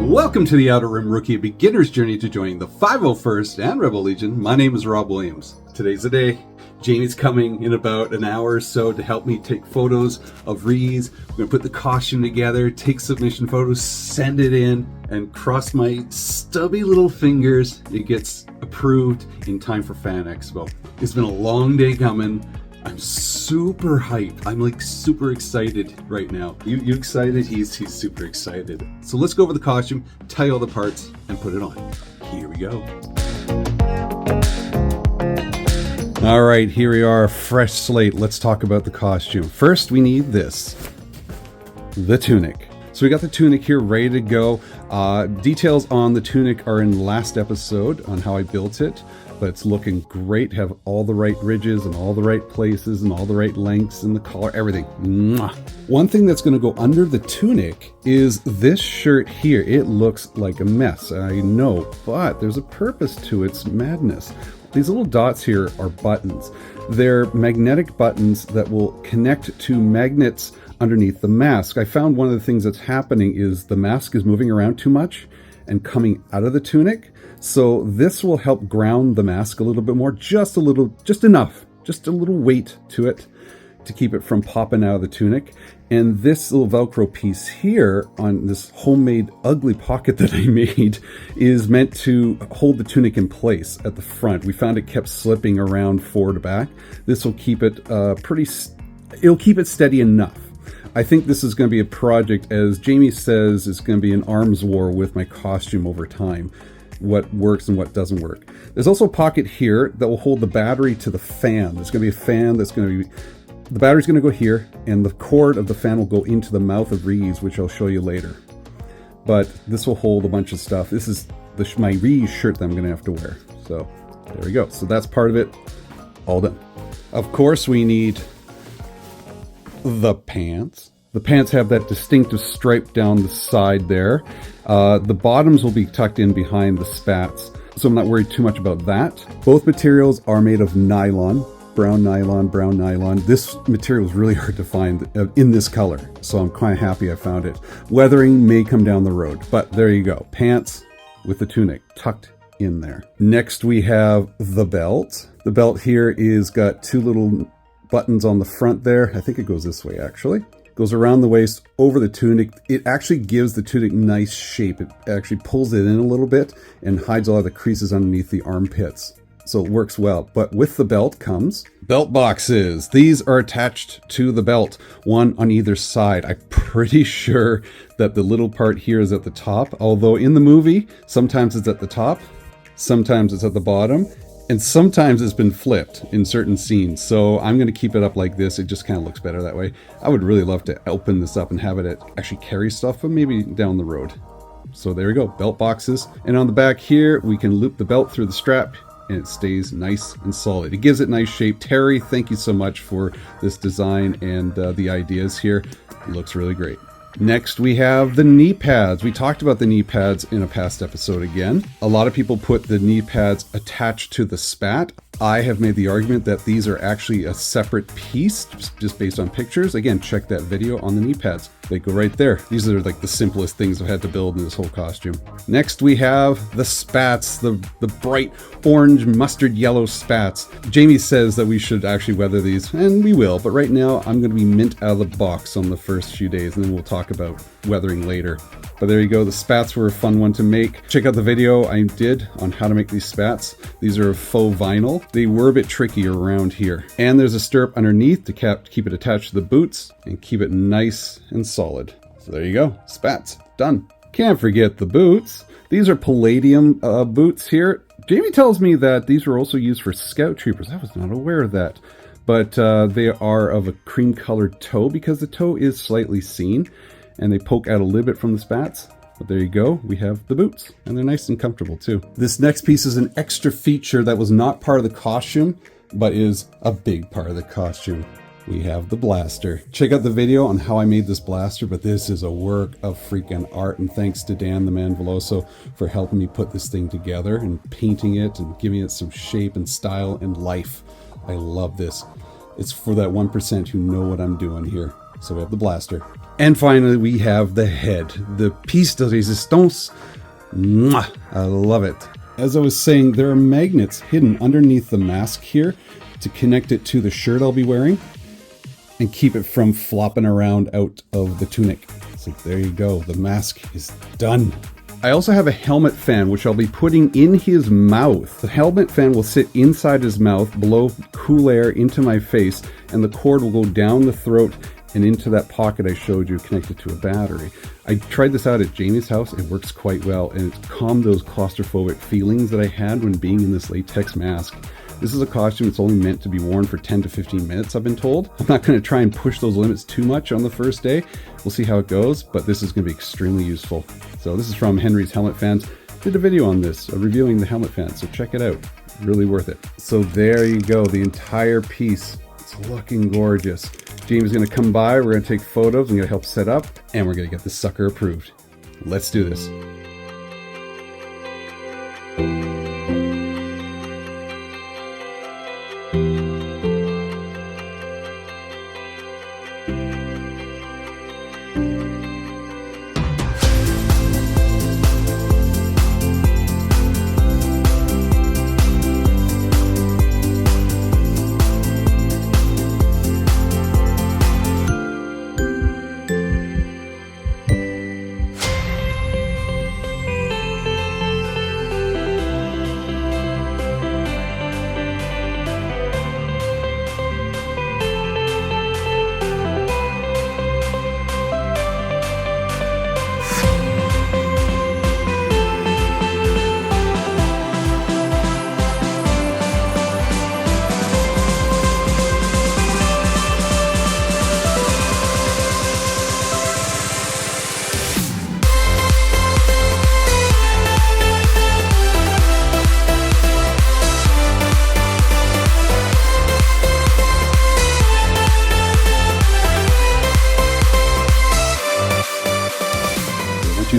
Welcome to the Outer Rim Rookie, a beginner's journey to joining the 501st and Rebel Legion. My name is Rob Williams. Today's the day. Jamie's coming in about an hour or so to help me take photos of Yees. We're going to put the costume together, take submission photos, send it in, and cross my stubby little fingers it gets approved in time for Fan Expo. It's been a long day coming. I'm super hyped. I'm like super excited right now. You excited? He's super excited. So let's go over the costume, tell you all the parts, and put it on. Here we go. All right, here we are, a fresh slate. Let's talk about the costume. First, we need this, the tunic. So we got the tunic here ready to go. Details on the tunic are in the last episode on how I built it, but it's looking great. Have all the right ridges and all the right places and all the right lengths and the collar, everything. Mwah. One thing that's going to go under the tunic is this shirt here. It looks like a mess, I know, but there's a purpose to its madness. These little dots here are buttons. They're magnetic buttons that will connect to magnets underneath the mask. I found one of the things that's happening is the mask is moving around too much and coming out of the tunic. So this will help ground the mask a little bit more, just enough, just a little weight to it to keep it from popping out of the tunic. And this little Velcro piece here on this homemade ugly pocket that I made is meant to hold the tunic in place at the front. We found it kept slipping around forward to back. This will keep it it'll keep it steady enough. I think this is going to be a project, as Jamie says, it's going to be an arms war with my costume over time. What works and what doesn't work. There's also a pocket here that will hold the battery to the fan. There's going to be a fan that's going to be, the battery's going to go here, and the cord of the fan will go into the mouth of Yees, which I'll show you later. But this will hold a bunch of stuff. This is my Yees shirt that I'm going to have to wear. So there we go. So that's part of it. All done. Of course, we need the pants. The pants have that distinctive stripe down the side there. The bottoms will be tucked in behind the spats, so I'm not worried too much about that. Both materials are made of nylon, brown nylon. This material is really hard to find in this color, so I'm kind of happy I found it. Weathering may come down the road, but there you go. Pants with the tunic tucked in there. Next we have the belt. The belt here is got two little buttons on the front there. I think it goes this way actually. Goes around the waist, over the tunic. It actually gives the tunic nice shape. It actually pulls it in a little bit and hides all of the creases underneath the armpits. So it works well. But with the belt comes belt boxes. These are attached to the belt, one on either side. I'm pretty sure that the little part here is at the top, although in the movie, sometimes it's at the top, sometimes it's at the bottom, and sometimes it's been flipped in certain scenes. So I'm going to keep it up like this. It just kind of looks better that way. I would really love to open this up and have it actually carry stuff, but maybe down the road. So there we go, belt boxes. And on the back here, we can loop the belt through the strap and it stays nice and solid. It gives it nice shape. Terry, thank you so much for this design and the ideas here. It looks really great. Next, we have the knee pads. We talked about the knee pads in a past episode again. A lot of people put the knee pads attached to the spat. I have made the argument that these are actually a separate piece, just based on pictures. Again, check that video on the knee pads. They go right there. These are like the simplest things I've had to build in this whole costume. Next, we have the spats, the bright orange mustard yellow spats. Jamie says that we should actually weather these, and we will, but right now I'm going to be mint out of the box on the first few days, and then we'll talk about weathering later. But there you go, the spats were a fun one to make. Check out the video I did on how to make these spats. These are faux vinyl. They were a bit tricky around here. And there's a stirrup underneath to keep it attached to the boots and keep it nice and solid. So there you go, spats, done. Can't forget the boots. These are palladium boots here. Jamie tells me that these were also used for scout troopers. I was not aware of that. But they are of a cream colored toe because the toe is slightly seen. And they poke out a little bit from the spats. But there you go, we have the boots, and they're nice and comfortable too. This next piece is an extra feature that was not part of the costume, but is a big part of the costume. We have the blaster. Check out the video on how I made this blaster, but this is a work of freaking art, and thanks to Dan the Man Veloso for helping me put this thing together and painting it and giving it some shape and style and life. I love this. It's for that 1% who know what I'm doing here. So we have the blaster. And finally, we have the head, the piece de résistance. Mwah! I love it. As I was saying, there are magnets hidden underneath the mask here to connect it to the shirt I'll be wearing and keep it from flopping around out of the tunic. So there you go, the mask is done. I also have a helmet fan, which I'll be putting in his mouth. The helmet fan will sit inside his mouth, blow cool air into my face, and the cord will go down the throat and into that pocket I showed you connected to a battery. I tried this out at Jamie's house. It works quite well, and it's calmed those claustrophobic feelings that I had when being in this latex mask. This is a costume that's only meant to be worn for 10 to 15 minutes, I've been told. I'm not going to try and push those limits too much on the first day. We'll see how it goes, but this is going to be extremely useful. So this is from Henry's Helmet Fans. Did a video on this, reviewing the helmet fans, so check it out. Really worth it. So there you go, the entire piece. It's looking gorgeous. Jamie's going to come by, we're going to take photos, I'm going to help set up, and we're going to get this sucker approved. Let's do this.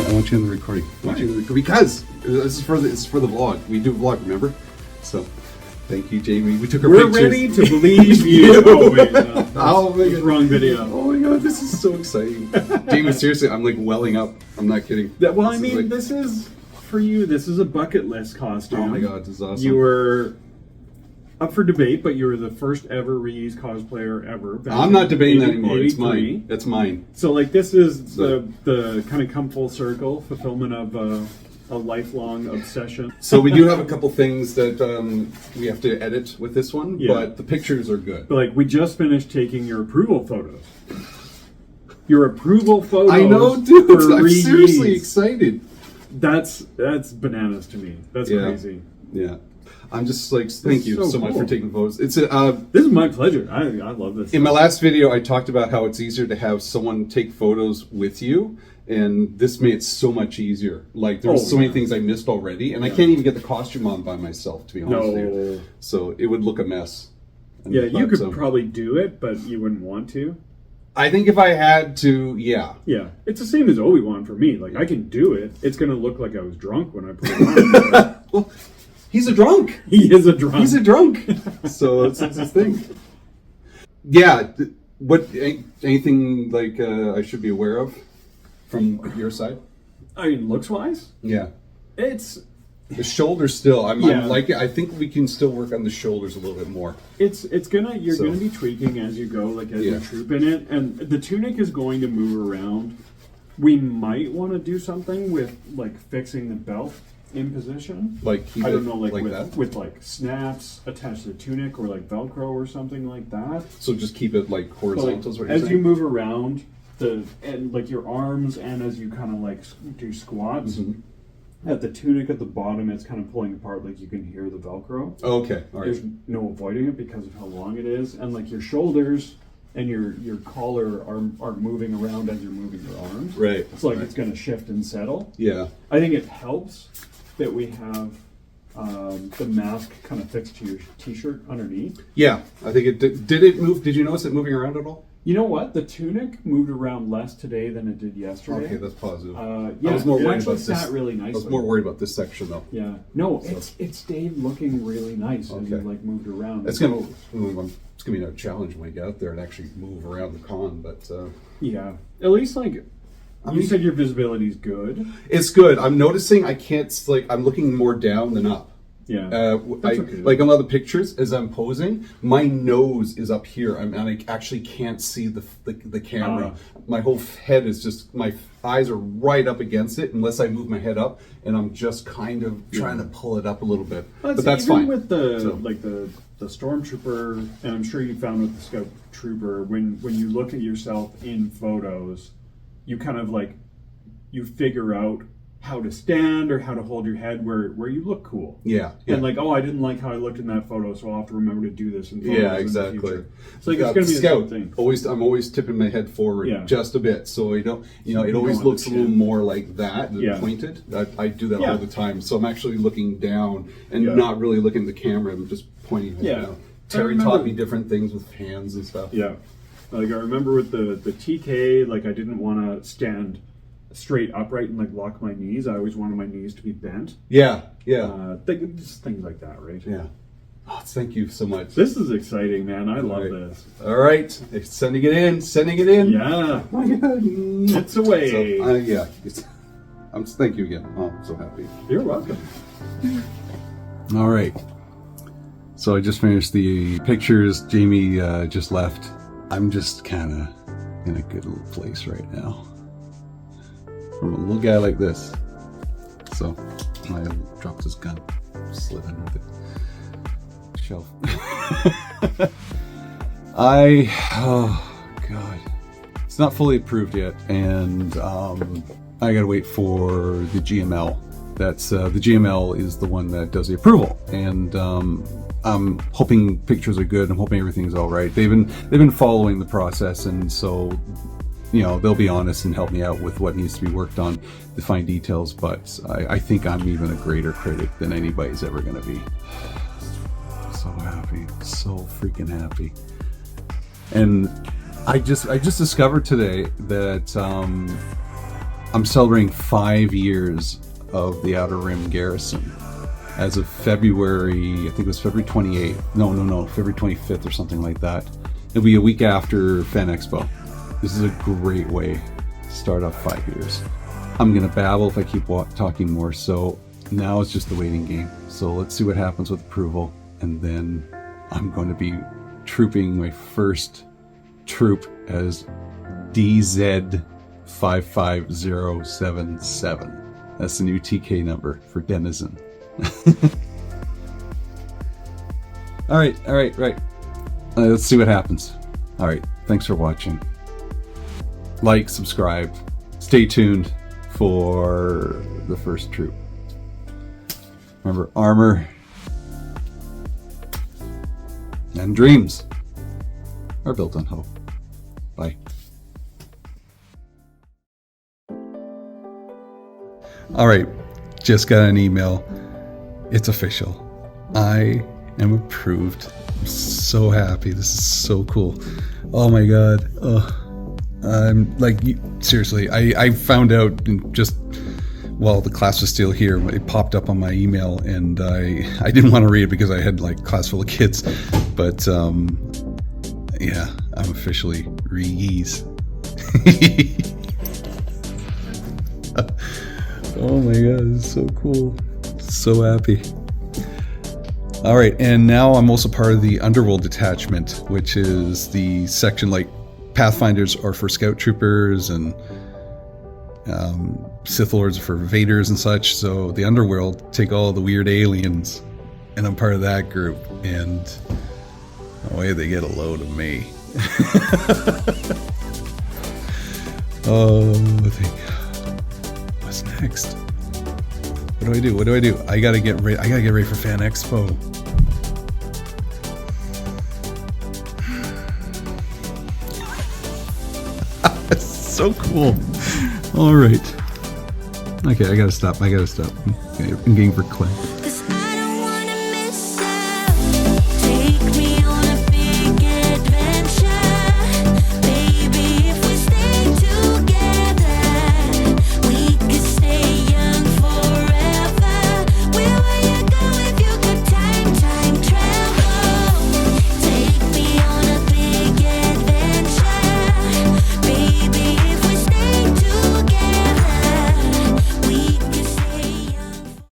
I want you in the recording. Because this is for the vlog. We do a vlog, remember? So, thank you, Jamie. We took our pictures. We're ready to believe you. Oh wait, no. Oh my God. Wrong video. Oh my God, this is so exciting. Jamie, seriously, I'm like welling up. I'm not kidding. Well, I mean, this is for you. This is a bucket list costume. Oh my God, this is awesome. You were up for debate, but you were the first ever Yees cosplayer ever. I'm not debating that anymore. It's mine. That's mine. So, like, this is the kind of come full circle fulfillment of a lifelong obsession. So we do have a couple things that we have to edit with this one, but the pictures are good. But, like, we just finished taking your approval photos. Your approval photos. I know, dude. I'm seriously Yees. excited. That's bananas to me. That's crazy. Yeah. I'm just like, thank you so much for taking photos. It's this is my pleasure. I love this. In my last video, I talked about how it's easier to have someone take photos with you, and this made it so much easier. Like, there were so many things I missed already, and I can't even get the costume on by myself, to be honest with you. So it would look a mess. Yeah, you could probably do it, but you wouldn't want to. I think if I had to, yeah. Yeah, it's the same as Obi-Wan for me. Like, I can do it. It's going to look like I was drunk when I put it on. Well, he's a drunk. He is a drunk. He's a drunk. So that's his thing. Yeah. What? Anything like I should be aware of from your side? I mean, looks-wise? Yeah. It's... The shoulders still. I'm like it. I think we can still work on the shoulders a little bit more. You're gonna be tweaking as you go, like as you troop in it, and the tunic is going to move around. We might want to do something with like fixing the belt in position. Like I don't know, like that? with like snaps attached to the tunic or like Velcro or something like that. So just keep it like horizontal. Like, as you move around and like your arms, and as you kind of like do squats. Mm-hmm. At the tunic at the bottom, it's kind of pulling apart, like you can hear the Velcro. Oh, okay, all right. There's no avoiding it because of how long it is, and like your shoulders and your collar are moving around as you're moving your arms. Right. It's like it's going to shift and settle. Yeah. I think it helps that we have the mask kind of fixed to your t-shirt underneath. Yeah, I think it did. Did it move? Did you notice it moving around at all? You know what? The tunic moved around less today than it did yesterday. Okay, that's positive. Yeah, I was more it worried actually about this. sat really nicely. I was more worried about this section though. Yeah. No, it stayed looking really nice as you like moved around. It's gonna be a challenge when we get out there and actually move around the con, but yeah, at least like you said, your visibility's good. It's good. I'm noticing I can't I'm looking more down than up. Yeah, like on other pictures, as I'm posing, my nose is up here, and I actually can't see the camera. My whole head is just, my eyes are right up against it, unless I move my head up, and I'm just kind of trying to pull it up a little bit. But that's even fine. With the stormtrooper, and I'm sure you found with the scout trooper, when you look at yourself in photos, you kind of like you figure out how to stand or how to hold your head where you look cool. Yeah. And like, oh, I didn't like how I looked in that photo, so I'll have to remember to do this in photos. Yeah, exactly. In the future. So like, it's going to be the same thing. I'm always tipping my head forward just a bit, so I don't, it always looks a little more like that than pointed. I do that all the time, so I'm actually looking down and not really looking at the camera. I'm just pointing my head down. Terry taught me different things with hands and stuff. Yeah. Like I remember with the TK, like I didn't want to stand straight upright and like lock my knees. I always wanted my knees to be bent. Yeah. Just things like that, right? Yeah. Oh, thank you so much. This is exciting, man. I love this. All right, sending it in. Yeah. Oh my God. It's away. So, thank you again. Oh, I'm so happy. You're welcome. All right. So I just finished the pictures. Jamie just left. I'm just kind of in a good little place right now. From a little guy like this. So I dropped his gun, slid under the shelf. Oh God, it's not fully approved yet, and I gotta wait for the GML. That's the GML is the one that does the approval, and I'm hoping pictures are good. I'm hoping everything's all right. They've been following the process, and so they'll be honest and help me out with what needs to be worked on, the fine details. But I think I'm even a greater critic than anybody's ever going to be. So happy, so freaking happy. And I just discovered today that I'm celebrating 5 years of the Outer Rim Garrison. As of February, I think it was February 28th. No, February 25th or something like that. It'll be a week after Fan Expo. This is a great way to start off 5 years. I'm gonna babble if I keep talking more, so now it's just the waiting game. So let's see what happens with approval, and then I'm going to be trooping my first troop as DZ55077. That's the new TK number for Denizen. All right. Let's see what happens. All right, thanks for watching. Like, subscribe, stay tuned for the first troop. Remember, armor and dreams are built on hope. Bye. All right, just got an email. It's official. I am approved. I'm so happy. This is so cool. Oh my God. I'm like, seriously, I found out just while the class was still here. It popped up on my email, and I didn't want to read it because I had like class full of kids. But yeah, I'm officially Yees. Oh my God, this is so cool. So happy. All right, and now I'm also part of the Underworld detachment, which is the section like Pathfinders are for Scout Troopers, and Sith Lords are for Vaders and such. So the Underworld take all the weird aliens, and I'm part of that group. And oh, they get a load of me. Oh, what's next? What do I do? I gotta get ready for Fan Expo. So cool. All right. Okay, I gotta stop. Okay, I'm getting for Clay.